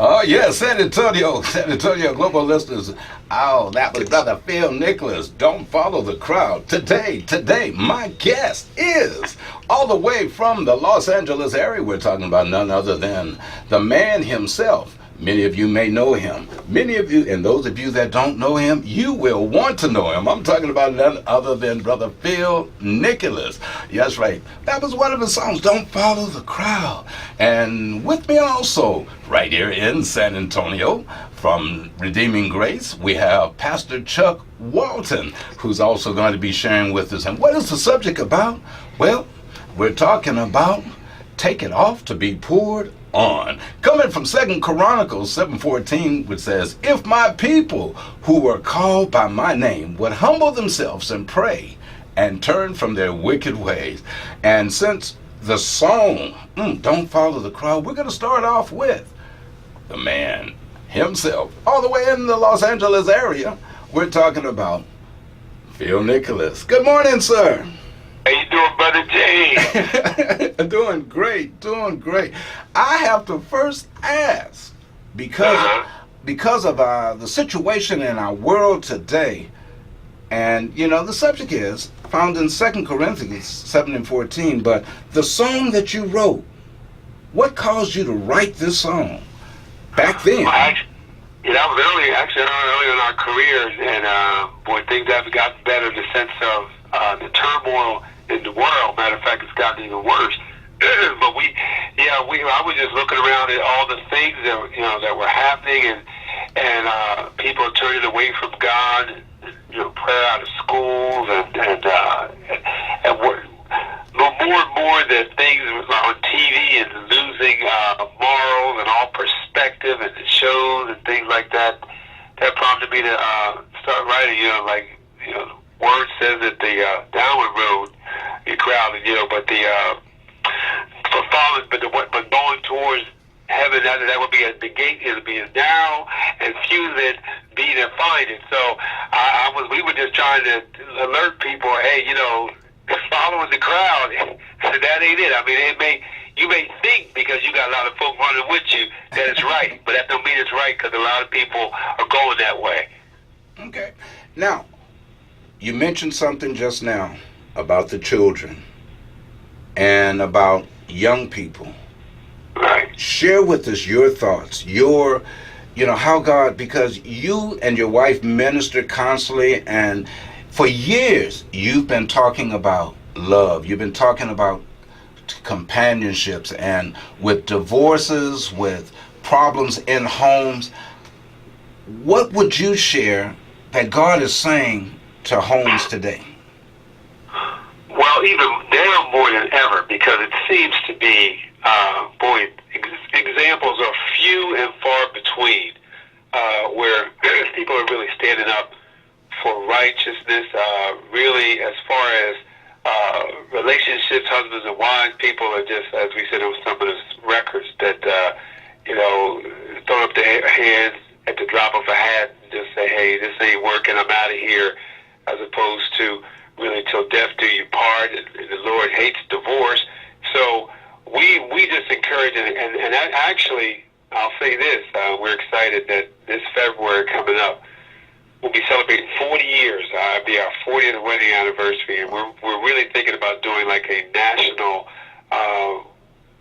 Oh, yeah, San Antonio global listeners. Oh, that was Brother Phil Nicholas. Don't follow the crowd. Today, my guest is all the way from the Los Angeles area. We're talking about none other than the man himself. Many of you may know him. Many of you, and those of you that don't know him, you will want to know him. I'm talking about none other than Brother Phil Nicholas. That's right. That was one of his songs, Don't Follow the Crowd. And with me also, right here in San Antonio, from Redeeming Grace, we have Pastor Chuck Walton, who's also going to be sharing with us. And what is the subject about? Well, we're talking about Take It Off to Be Poured On. Coming from 2 Chronicles 7:14, which says, if my people who are called by my name would humble themselves and pray and turn from their wicked ways. And since the song, Don't Follow the Crowd, we're going to start off with the man himself, all the way in the Los Angeles area. We're talking about Phil Nicholas. Good morning, sir. How you doing, Brother James? Doing great. I have to first ask, because of the situation in our world today, and the subject is found in 2 Corinthians 7:14, but the song that you wrote, what caused you to write this song back then? That was early in our careers, and boy, things have gotten better in the sense of the turmoil in the world. Matter of fact, it's gotten even worse. But I was just looking around at all the things that were happening, and people are turning away from God, prayer out of schools, and more and more the things on TV and losing morals and all perspective and the shows and things like that. That prompted me to start writing. Word says that the downward road is crowded, but but going towards heaven, that would be the gate. It'll be narrow, and few that be that find it. So we were just trying to alert people, hey, following the crowd, that ain't it. I mean, you may think because you got a lot of folk running with you that it's right, but that don't mean it's right, because a lot of people are going that way. Okay. Now, you mentioned something just now about the children and about young people. Right. Share with us your thoughts, how God, because you and your wife minister constantly, and for years you've been talking about love. You've been talking about companionships, and with divorces, with problems in homes. What would you share that God is saying to homes today? Well, even now more than ever, because it seems to be, examples are few and far between, where people are really standing up for righteousness, really as far as relationships, husbands and wives. People are just, as we said on some of those records, that, throw up their hands at the drop of a hat and just say, hey, this ain't working, I'm out of here, as opposed to really till death do you part, and the Lord hates divorce. So we just encourage, and actually, I'll say this, we're excited that this February coming up, we'll be celebrating 40 years. It'll be our 40th wedding anniversary, and we're really thinking about doing like a national,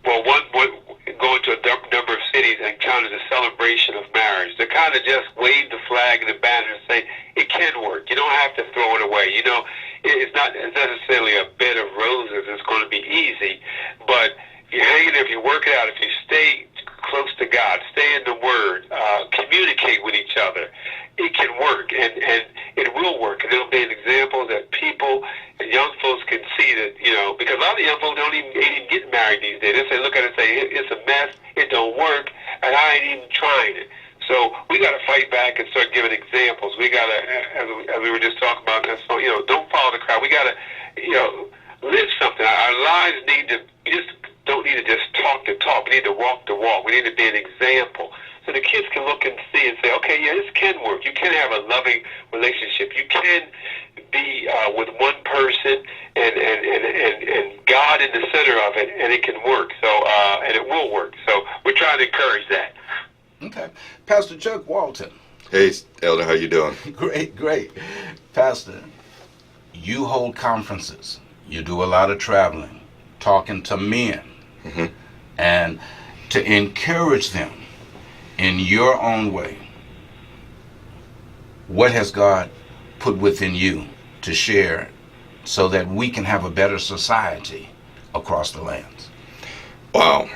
going to a number of cities and kind of the celebration of marriage, to kind of just wave the flag and the banner and say it can work. You don't have to throw it away. It's not necessarily a bed of roses. It's going to be easy, but you hang it if you work it out. If you stay close to God, stay in the Word, communicate with each other, it can work, and it will work. And it'll be an example that people and young folks can see that, because a lot of young folks don't even get married these days. They look at it and say, it's a mess, it don't work, and I ain't even trying it. So we got to fight back and start giving examples. We got to, as we were just talking about, don't follow the crowd. We got to, live something. Our lives don't need to just talk the talk. We need to walk the walk. We need to be an example. So the kids can look and see and say, okay, yeah, this can work. You can have a loving relationship. You can with one person and God in the center of it, and it can work. So and it will work. So we're trying to encourage that. Okay. Pastor Chuck Walton. Hey, Elder, how you doing? Great, great. Pastor, you hold conferences. You do a lot of traveling, talking to men, and to encourage them in your own way. What has God put within you to share so that we can have a better society across the lands? Wow.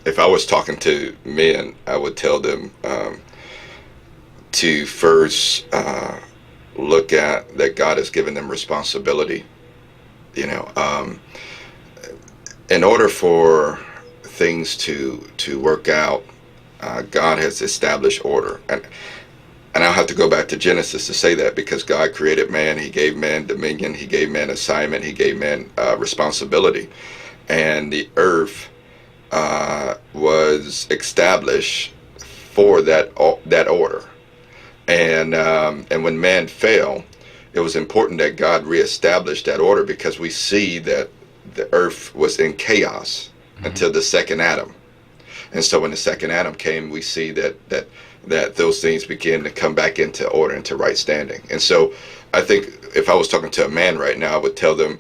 If I was talking to men, I would tell them to first look at that God has given them responsibility. You know, in order for things to work out, God has established order. And I'll have to go back to Genesis to say that, because God created man, he gave man dominion, he gave man assignment, he gave man responsibility. And the earth was established for that order. And when man fell, it was important that God reestablished that order, because we see that the earth was in chaos until the second Adam. And so when the second Adam came, we see that those things begin to come back into order, into right standing. And so I think if I was talking to a man right now, I would tell them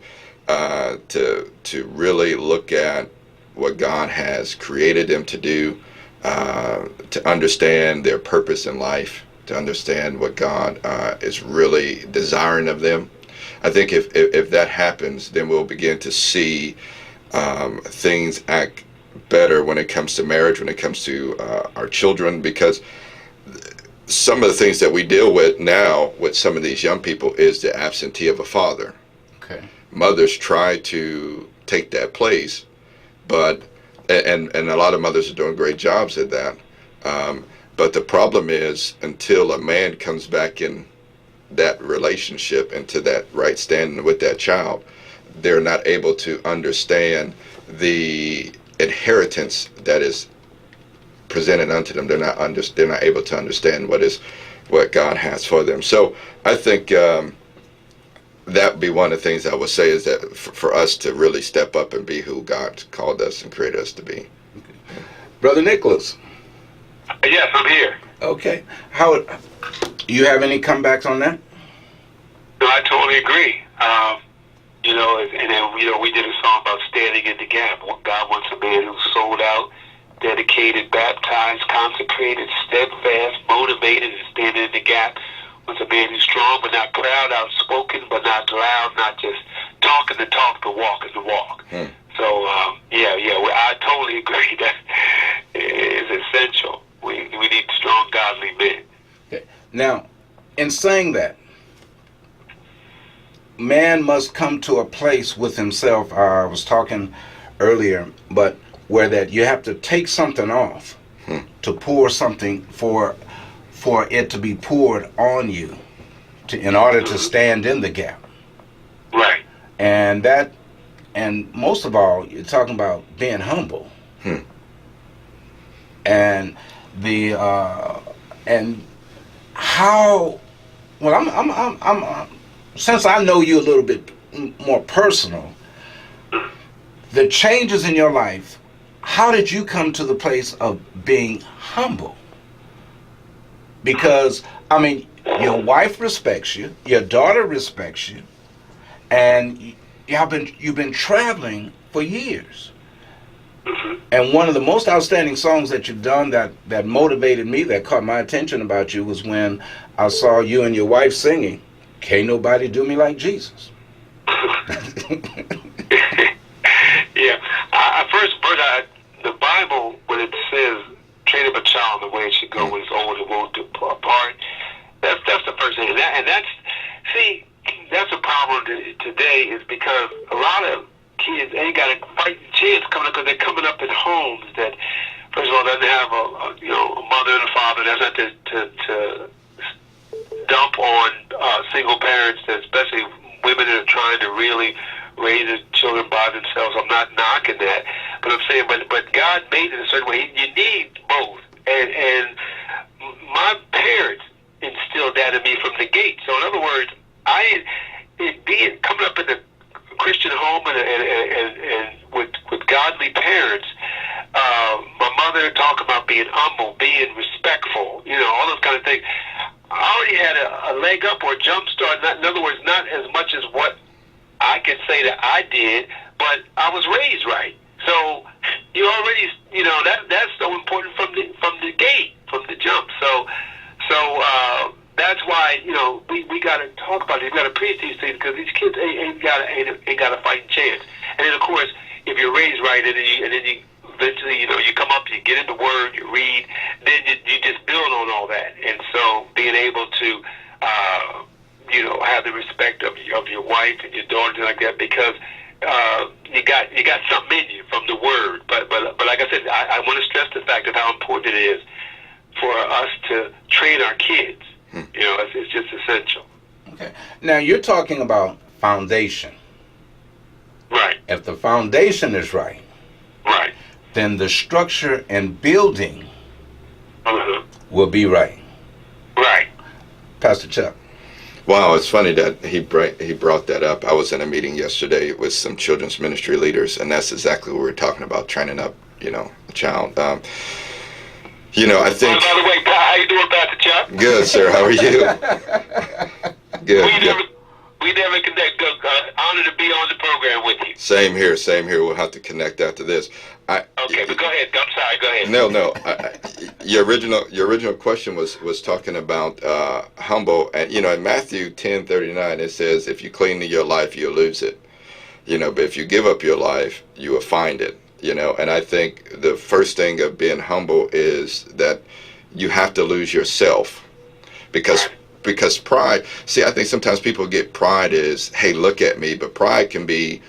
to really look at what God has created them to do, to understand their purpose in life, to understand what God is really desiring of them. I think if that happens, then we'll begin to see things act better when it comes to marriage, when it comes to our children, because some of the things that we deal with now with some of these young people is the absentee of a father. Okay. Mothers try to take that place, but and a lot of mothers are doing great jobs at that. But the problem is, until a man comes back in that relationship, into that right standing with that child, they're not able to understand the inheritance that is presented unto them. They're not able to understand what God has for them. So I think that would be one of the things I would say, is that for us to really step up and be who God called us and created us to be. Okay. Brother Nicholas. Yes, I'm here. Okay. How you have any comebacks on that? No, I totally agree. You know, and then, you know, we did a song about standing in the gap. God wants a man who's sold out, dedicated, baptized, consecrated, steadfast, motivated, and standing in the gap. Wants a man who's strong but not proud, outspoken but not loud, not just talking the talk but walking the walk. So, I totally agree. That is essential. We need strong, godly men. Okay. Now, in saying that, man must come to a place with himself. I was talking earlier, but where that you have to take something off to pour something for it to be poured on you, in order to stand in the gap. Right. And most of all, you're talking about being humble. And and how. Well, I'm since I know you a little bit more personal, the changes in your life, how did you come to the place of being humble? Because, I mean, your wife respects you, your daughter respects you, and you've been traveling for years. And one of the most outstanding songs that you've done that motivated me, that caught my attention about you, was when I saw you and your wife singing, "Can't Nobody Do Me Like Jesus." Yeah. First, the Bible, when it says, "Train up a child in the way it should go, when it's old it won't depart," that's the first thing. And that's a problem today, is because a lot of kids ain't got a fighting chance coming up, because they're coming up in homes that, first of all, doesn't have a mother and a father. That's not to dump on single parents, especially women that are trying to really raise their children by themselves. I'm not knocking that, but I'm saying, but God made it a certain way. You need both, and my parents instilled that in me from the gate. So in other words, being coming up in a Christian home and with godly parents, my mother talking about being humble, being respectful, all those kind of things. I already had a leg up or a jump start. In other words, not as much as what I could say that I did, but I was raised right. So you already, that's so important from the gate, from the jump. So that's why we got to talk about it. We got to preach these things because these kids ain't got a fighting chance. And then of course, if you're raised right, and then you eventually, you come up, you get in the Word, you read, then you just build on all that. And so being able to, have the respect of your wife and your daughter like that, because you got something in you from the Word. But like I said, I want to stress the fact of how important it is for us to train our kids. It's just essential. Okay. Now you're talking about foundation. Right. If the foundation is right, then the structure and building will be right. Right. Pastor Chuck. Wow, it's funny that he brought that up. I was in a meeting yesterday with some children's ministry leaders, and that's exactly what we were talking about, training up, a child. I think... By the way, how you doing, Pastor Chuck? Good, sir. How are you? Good. We never connect. Honor to be on the program with you. Same here. We'll have to connect after this. Okay, but go ahead. I'm sorry. Go ahead. No. Your original question was talking about humble, and in Matthew 10:39 it says, "If you cling to your life, you'll lose it. But if you give up your life, you will find it." And I think the first thing of being humble is that you have to lose yourself, because pride. See, I think sometimes people get pride is, hey, look at me, but pride can be,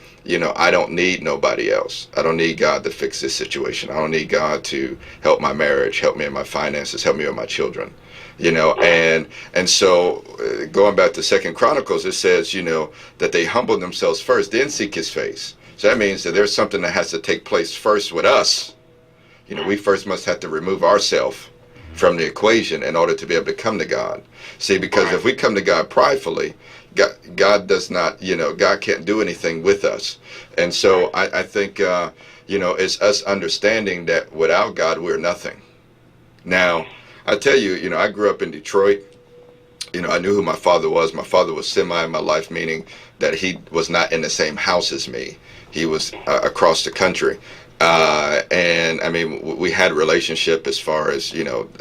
I don't need nobody else. I don't need God to fix this situation. I don't need God to help my marriage, help me in my finances, help me with my children. And so going back to 2 Chronicles, it says, that they humbled themselves first, then seek his face. So that means that there's something that has to take place first with us. We first must have to remove ourselves from the equation in order to be able to come to God. See, because if we come to God pridefully, God does not, God can't do anything with us. And so I think, it's us understanding that without God, we're nothing. Now, I tell you, I grew up in Detroit. I knew who my father was. My father was semi in my life, meaning that he was not in the same house as me. He was across the country. And I mean, we had a relationship as far as,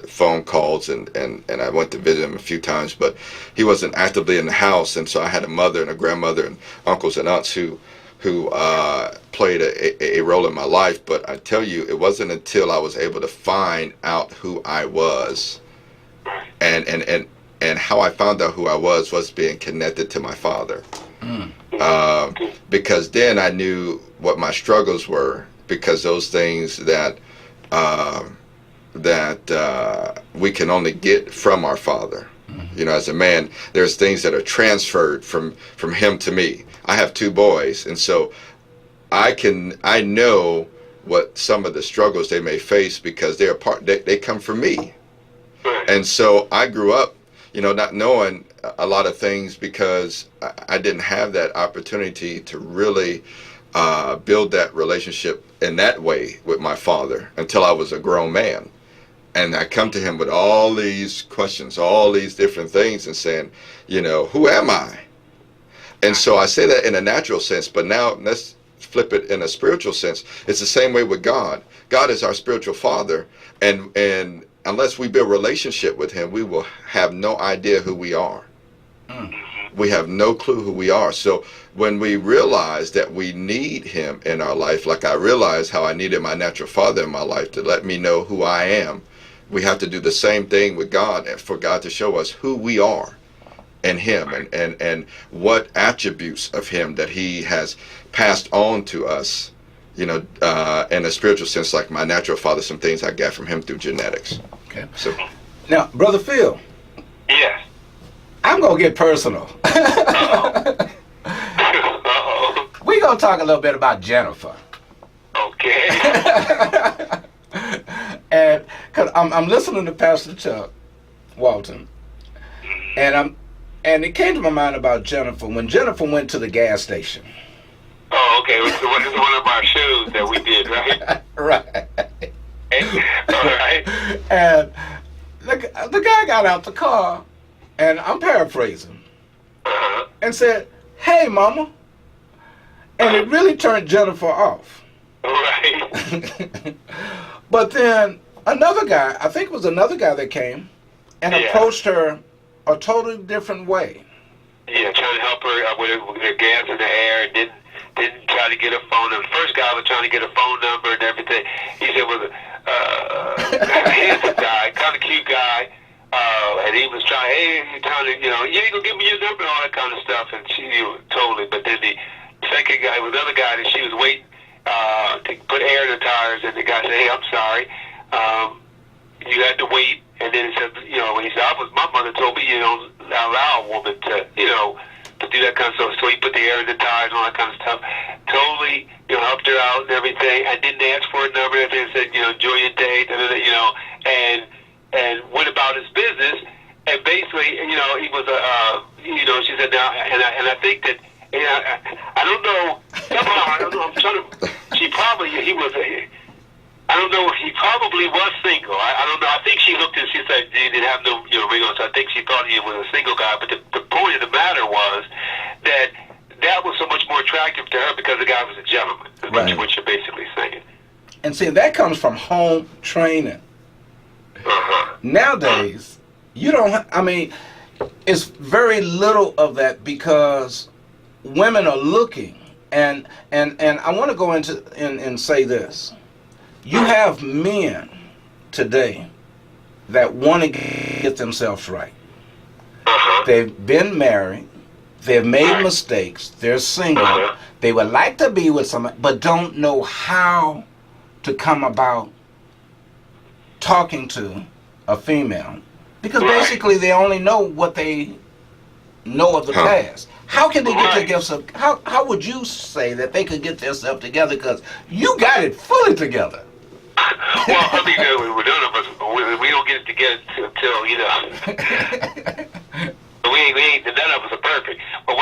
phone calls and I went to visit him a few times, but he wasn't actively in the house. And so I had a mother and a grandmother and uncles and aunts who played a role in my life. But I tell you, it wasn't until I was able to find out who I was and how I found out who I was being connected to my father. Because then I knew what my struggles were, because those things that we can only get from our Father. As a man, there's things that are transferred from him to me. I have two boys, and so I know what some of the struggles they may face because they come from me. And so I grew up, not knowing a lot of things because I didn't have that opportunity to really build that relationship in that way with my father until I was a grown man. And I come to him with all these questions, all these different things, and saying, who am I? And so I say that in a natural sense, but now let's flip it in a spiritual sense. It's the same way with God. God is our spiritual father, and unless we build relationship with him, we will have no idea who we are. We have no clue who we are. So when we realize that we need him in our life, like I realized how I needed my natural father in my life to let me know who I am, we have to do the same thing with God, and for God to show us who we are in him and what attributes of him that he has passed on to us, in a spiritual sense, like my natural father, some things I got from him through genetics. Okay. So now, Brother Phil. Yes. I'm going to get personal. We're going to talk a little bit about Jennifer. Okay. And because I'm listening to Pastor Chuck Walton, and And it came to my mind about Jennifer when Jennifer went to the gas station. Oh, okay. This is one of our shows that we did, right? Right. All right. And the guy got out the car, and I'm paraphrasing, and said, "Hey, mama." And it really turned Jennifer off. Right. But then another guy, I think it was another guy that came and approached her a totally different way. Yeah, trying to help her with her gas in the air, and didn't try to get a phone number. The first guy was trying to get a phone number and everything. He said was a handsome guy, kind of cute guy, and he was trying, hey, you ain't gonna give me your number and all that kind of stuff, and she totally. But then the second guy was another guy that she was waiting to put air in the tires, and the guy said, "Hey, I'm sorry, you had to wait." And then he said, when he said, my mother told me you don't allow a woman to, to do that kind of stuff. So he put the air in the tires and all that kind of stuff. Totally, helped her out and everything. I didn't ask for a number. And said, enjoy your day, and went about his business. And basically, he was she said, now, and I think that, I don't know, somehow, I don't know, I'm trying to, I don't know if he probably was single. I don't know. I think she looked and she said he didn't have no ring on, so I think she thought he was a single guy. But the point of the matter was that was so much more attractive to her because the guy was a gentleman. That's what you're basically saying. And see, that comes from home training. Nowadays, it's very little of that because women are looking. And I want to go into and say this. You have men today that want to get themselves right. They've been married. They've made mistakes. They're single. They would like to be with somebody, but don't know how to come about talking to a female because basically they only know what they know of the past. How can they get themselves? How would you say that they could get themselves together? Because you got it fully together. Well, I mean, none of us, we don't get it together until, none of us are perfect. But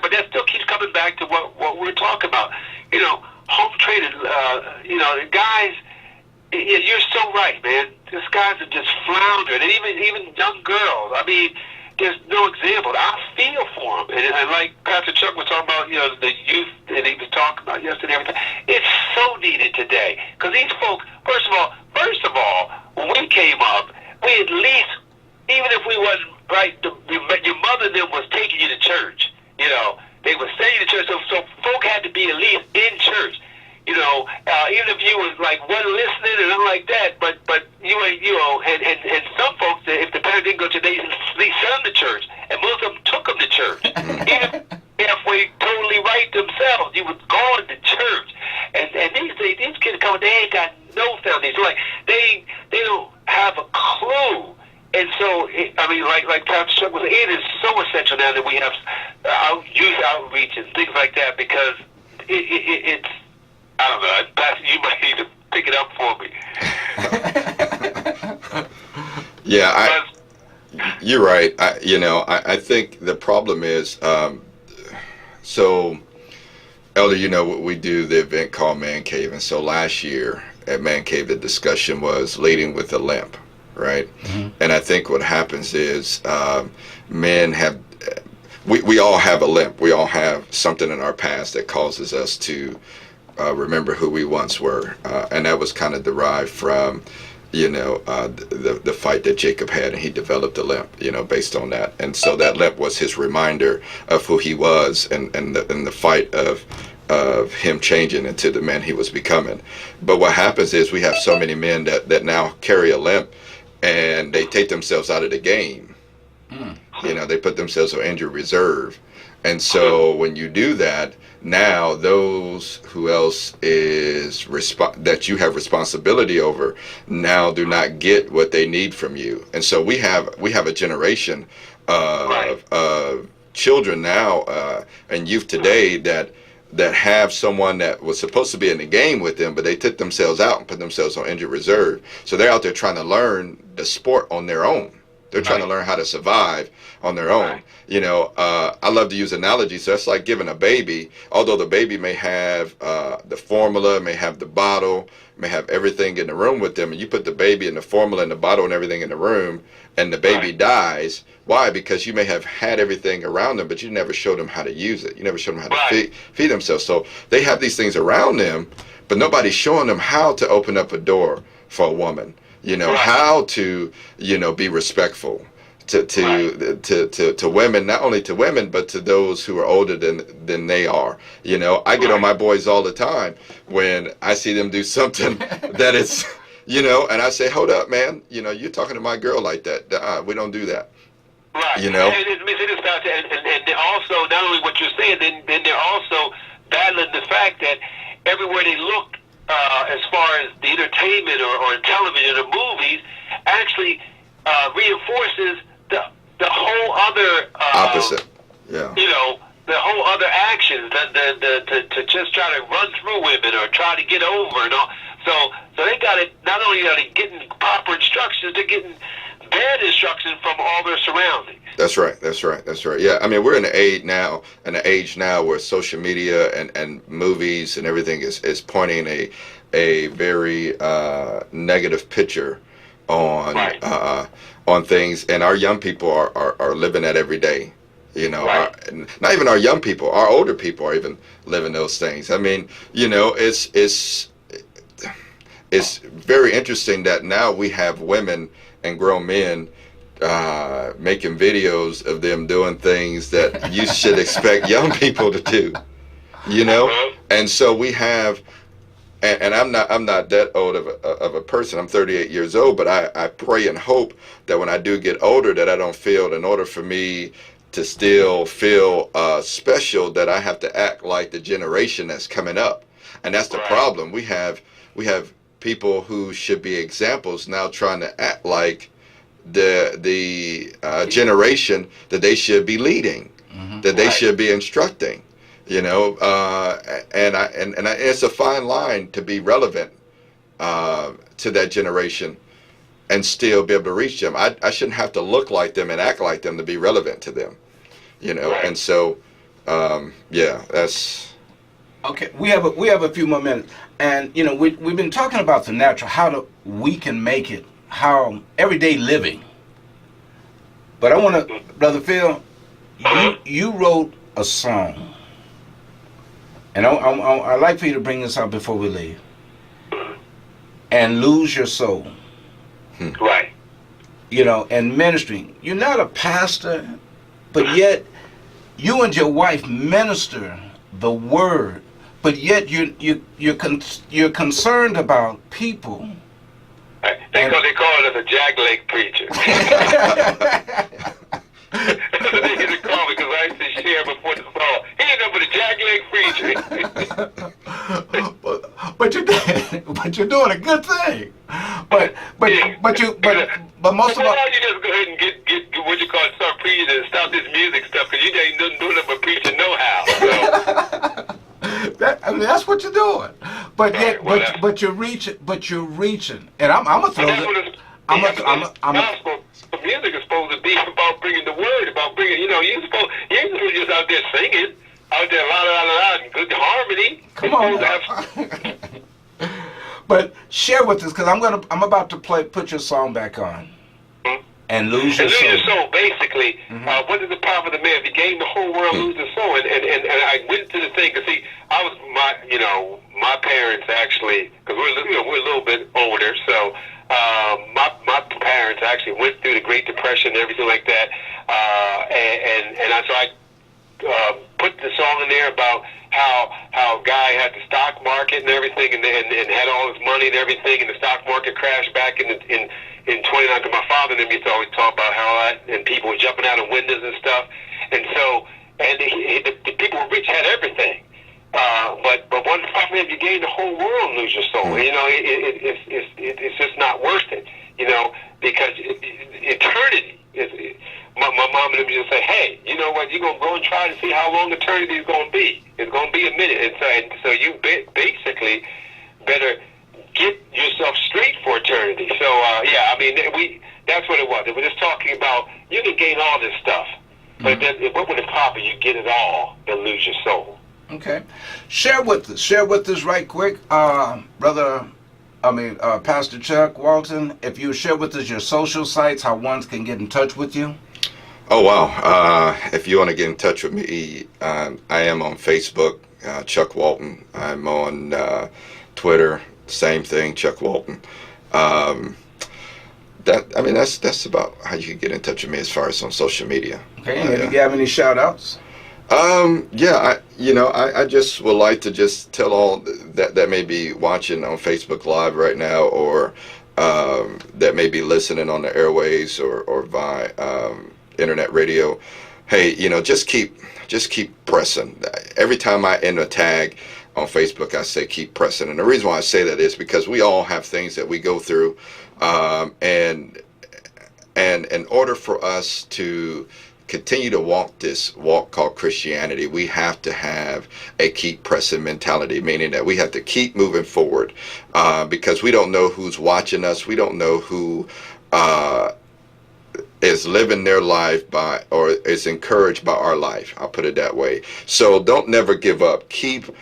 but that still keeps coming back to what we're talking about. Home training, guys, you're so right, man. These guys are just floundering, and even young girls. I mean, there's no example. I feel for them. And like Pastor Chuck was talking about, the youth that he was talking about yesterday, everything. It's so needed today. Because these folks, first of all, when we came up, we at least, even if we wasn't right, your mother then was taking you to church. They were sending you to church. So folk had to be at least in church. Even if you was like wasn't listening and nothing like that, but you ain't, and some folks, if the parents didn't go to, they sent them to church, and most of them took them to church. Even halfway totally right themselves, you was going to church, and these kids come, they ain't got no foundation, like they don't have a clue. And so, like Pastor Chuck was, it is so essential now that we have youth outreach and things like that because it's. I don't know. Pastor, you might need to pick it up for me. Yeah, you're right. I think the problem is, so, Elder, we do the event called Man Cave, and so last year at Man Cave, the discussion was leading with a limp, right? And I think what happens is men have, we all have a limp. We all have something in our past that causes us to remember who we once were, and that was kind of derived from, the fight that Jacob had, and he developed a limp, based on that. And so that limp was his reminder of who he was, and the fight of him changing into the man he was becoming. But what happens is we have so many men that now carry a limp, and they take themselves out of the game. They put themselves on injured reserve, and so when you do that. Now, those who else is that you have responsibility over now do not get what they need from you, and so we have a generation of children now and youth today that have someone that was supposed to be in the game with them, but they took themselves out and put themselves on injured reserve. So they're out there trying to learn the sport on their own. They're trying to learn how to survive on their own. Right. You know, I love to use analogies. So that's like giving a baby, although the baby may have the formula, may have the bottle, may have everything in the room with them, and you put the baby and the formula and the bottle and everything in the room, and the baby Right. dies. Why? Because you may have had everything around them, but you never showed them how to use it. You never showed them how to Right. feed themselves. So they have these things around them, but nobody's showing them how to open up a door for a woman. You know, Right. how to, you know, be respectful to women, not only to women, but to those who are older than they are. You know, I get on my boys all the time when I see them do something that is, you know, and I say, hold up, man, you know, you're talking to my girl like that. We don't do that. Right. You know? And also, not only what you're saying, then they're also battling the fact that everywhere they look, as far as the entertainment or television or movies, actually reinforces the whole other Opposite. Yeah. You know, the whole other actions to just try to run through women or try to get over and all. So they got it. Not only are they getting proper instructions, they're getting bad instruction from all their surroundings. That's right. Yeah, I mean, we're in an age now where social media and movies and everything is pointing a very negative picture on Right. On things, and our young people are living that every day. You know, Right. not even our young people, our older people are even living those things. I mean, you know, it's very interesting that now we have women and grown men making videos of them doing things that you should expect young people to do, you know. And so we have, and I'm not that old of a person. I'm 38 years old, but I pray and hope that when I do get older, that I don't feel, in order for me to still feel special, that I have to act like the generation that's coming up. And that's the Right. problem. We have people who should be examples now trying to act like the generation that they should be leading, that they Right. should be instructing, you know, and it's a fine line to be relevant to that generation and still be able to reach them. I shouldn't have to look like them and act like them to be relevant to them, you know. Right. And so yeah, that's Okay, we have a few more minutes, and you know we've been talking about the natural, how we can make it, how everyday living. But I want to, Brother Phil, you wrote a song, and I'd like for you to bring this out before we leave. And lose your soul, Right. you know, and ministry. You're not a pastor, but yet you and your wife minister the word. But yet you're concerned about people. They call it a jackleg preacher. That's what they used to call me, because I used to share before the fall. He ain't nothing but a jackleg preacher. but you're doing a good thing. But most of Why all, don't you just go ahead and get what you call it, start preaching and stop this music stuff, because you ain't doing nothing but preaching know-how. So. that's what you're doing. But yet, Right, well, but you're reaching. And I'm gonna throw this. Gospel music is supposed to be about bringing the word, about bringing, you ain't just out there singing, out there la la la la, and good harmony. Come on. But share with us, because I'm about to put your song back on. And lose your soul. Basically, what is the power of the man? If he gained the whole world, lose his soul. And I went to the thing, because see, I was my parents actually, because we're a little bit older, so my parents actually went through the Great Depression and everything like that, so I put the song in there about how a guy had the stock market and everything, and had all his money and everything, and the stock market crashed back in 29. Because my father and them used to always talk about how that, and people were jumping out of windows and stuff, and so the people who were rich had everything. But one problem is, you gain the whole world and lose your soul. You know, it's just not worth it. You know, because eternity is. My mom and them used to say, "Hey, you know what? You're gonna go and try to see how long eternity is gonna be. It's gonna be a minute." And so you basically better get yourself straight for eternity. So yeah, I mean, That's what it was. It was just talking about you can gain all this stuff, but then what would it profit you get it all and lose your soul? Okay. Share with us right quick, Pastor Chuck Walton, if you share with us your social sites, how ones can get in touch with you. Oh, wow. If you want to get in touch with me, I am on Facebook, Chuck Walton. I'm on Twitter, same thing, Chuck Walton. That's about how you can get in touch with me as far as on social media. Okay, and if you have any shout outs? I just would like to just tell all that may be watching on Facebook Live right now, or that may be listening on the airways or via internet radio. Hey, just keep pressing. Every time I end a tag on Facebook, I say keep pressing. And the reason why I say that is because we all have things that we go through, and in order for us to continue to walk this walk called Christianity, we have to have a keep pressing mentality, meaning that we have to keep moving forward, because we don't know who's watching us. We don't know who is living their life by, or is encouraged by our life. I'll put it that way. So don't never give up. Keep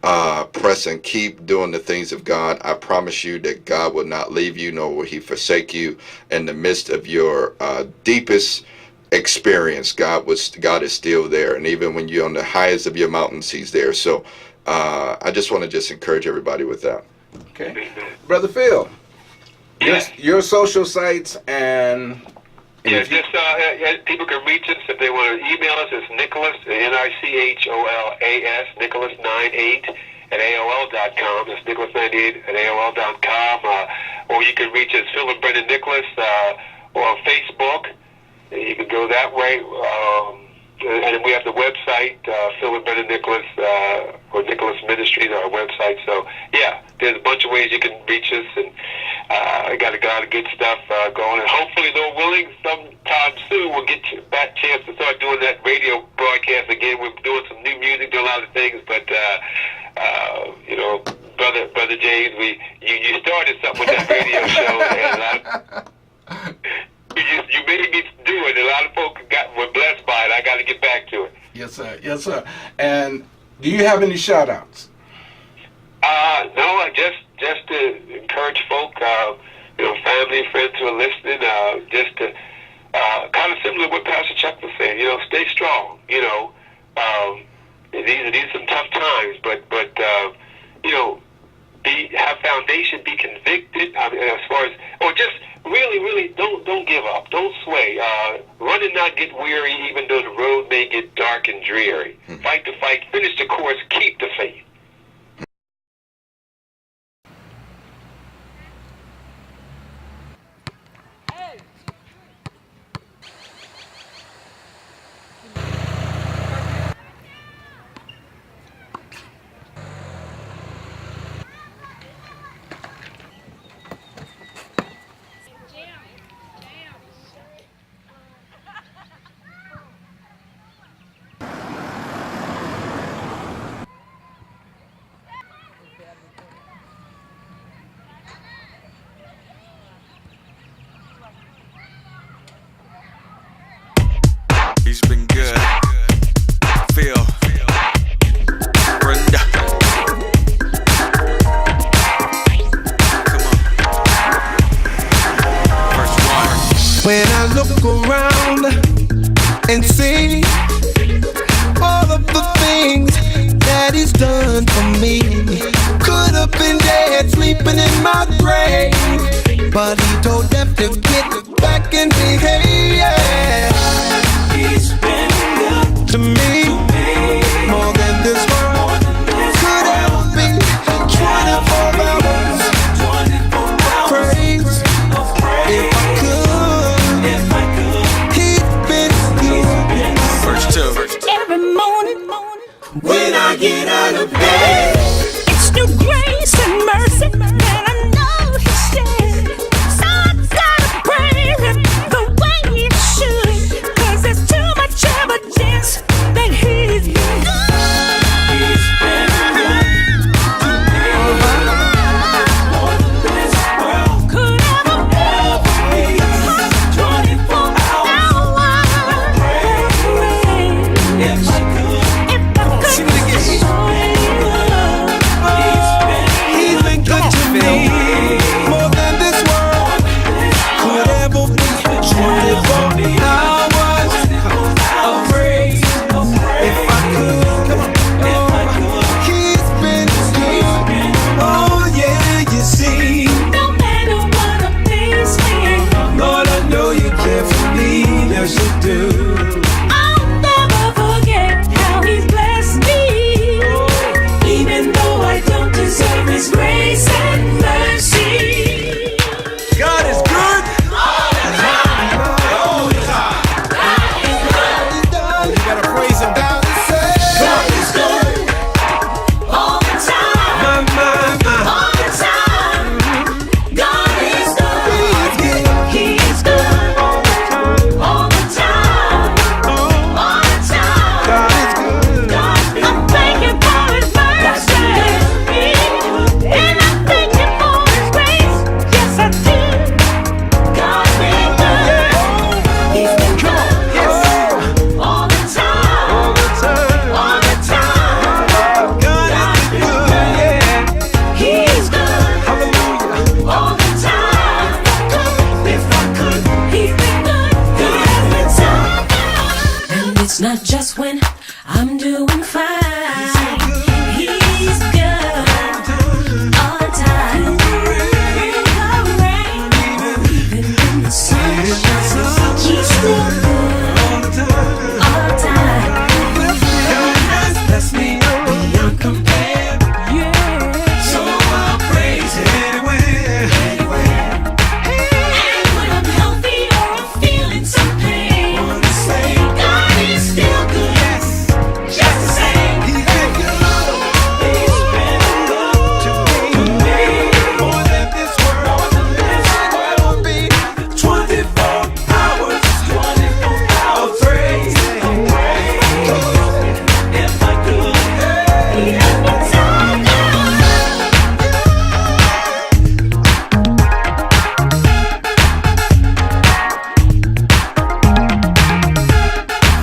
pressing, keep doing the things of God. I promise you that God will not leave you, nor will he forsake you in the midst of your deepest experience. God is still there, and even when you're on the highest of your mountains, he's there. So I just want to just encourage everybody with that. Okay, Brother Phil, your social sites and people can reach us if they want to email us. It's Nicholas, Nicholas, Nicholas98 at AOL.com. That's Nicholas98 at AOL.com. Or you can reach us, Phil and Brendan Nicholas, or on Facebook. You can go that way. And we have the website, Phil and Brendan Nicholas, or Nicholas Ministries, our website. So, there's a bunch of ways you can reach us, and I got a lot of good stuff going. And hopefully, Lord willing, sometime soon we'll get back chance to start doing that radio broadcast again. We're doing some new music, doing a lot of things, but Brother James, you started something with that radio show, and you made me do it. A lot of folks were blessed by it. I got to get back to it. Yes, sir. And do you have any shout outs? No, just to encourage folk, family and friends who are listening, just to kind of similar to what Pastor Chuck was saying, stay strong. These are some tough times, but have foundation, be convicted. As far as, or just really don't give up, don't sway. Run and not get weary, even though the road may get dark and dreary. Fight the fight, finish the course, keep the faith. He's been good. Phil. Brenda. Come on. First one. When I look around and see all of the things that he's done for me, could have been dead, sleeping in my grave, but he told death to get back and behave. He's been good to me, more than this world could ever be. 24 hours, praise, if I could, he'd been good. Verse 2. Every morning, When I get out of bed, it's new grace and mercy that I know he shed. So I gotta praise him the way he should, 'cause there's too much evidence that he's been good. he's been good to me, more than this world Could ever ever be. If I could, Sing it again. He's been good to me. More than this world could ever be. 24 hours of praise. If I could, come on. He's been good. Oh yeah, you see. no matter what a face me, Lord, I know you care for me. Yes, you do. I'll never forget how He's blessed me. Even though I don't deserve His grace and mercy. God is good. You gotta praise Him. God is good all the time. All the time. God is good. He's good all the time. All the time. I'm thanking for His mercy, and I'm thanking for His grace. Yes, I do. God's been good. He's been good all the time. All the time. God's been good. He's good all the time. If I could, He's been good. He has been so good. And it's not just when I'm doing fine. He's good all the time. In the rain, even in the sunshine, He's still good all the time. Bless me beyond compare. So I'll praise Him anywhere. And when I'm healthy or I'm feeling some pain, God is still good. Just the same. He's been good. He's been good to me. More than this world will be. 24 hours of praise. If I could, He has been so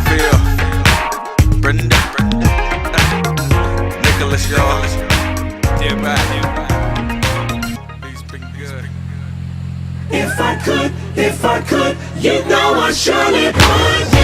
Phil, Brenda, Nicholas, y'all. Yeah, bye. He's been good. if I could, you know I surely would.